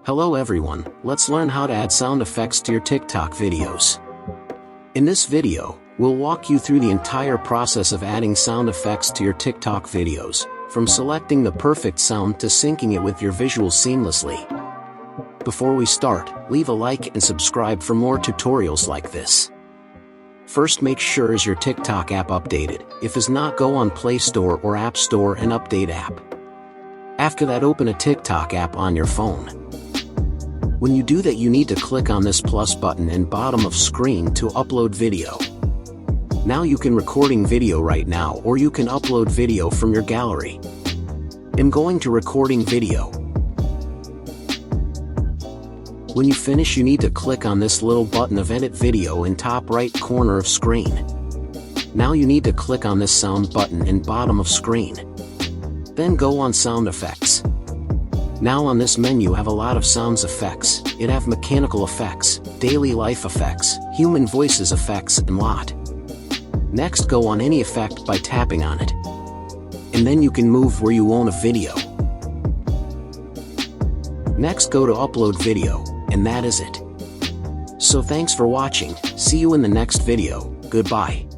Hello everyone, let's learn how to add sound effects to your TikTok videos. In this video, we'll walk you through the entire process of adding sound effects to your TikTok videos, from selecting the perfect sound to syncing it with your visuals seamlessly. Before we start, leave a like and subscribe for more tutorials like this. First, make sure is your TikTok app updated. If is not, go on Play Store or App Store and update app. After that, open a TikTok app on your phone. When you do that, you need to click on this plus button in bottom of screen to upload video. Now you can recording video right now, or you can upload video from your gallery. I'm going to recording video. When you finish, you need to click on this little button of edit video in top right corner of screen. Now you need to click on this sound button in bottom of screen. Then go on sound effects. Now on this menu have a lot of sounds effects. It have mechanical effects, daily life effects, human voices effects, and lot. Next, go on any effect by tapping on it. And then you can move where you want a video. Next, go to upload video, and that is it. So thanks for watching. See you in the next video. Goodbye.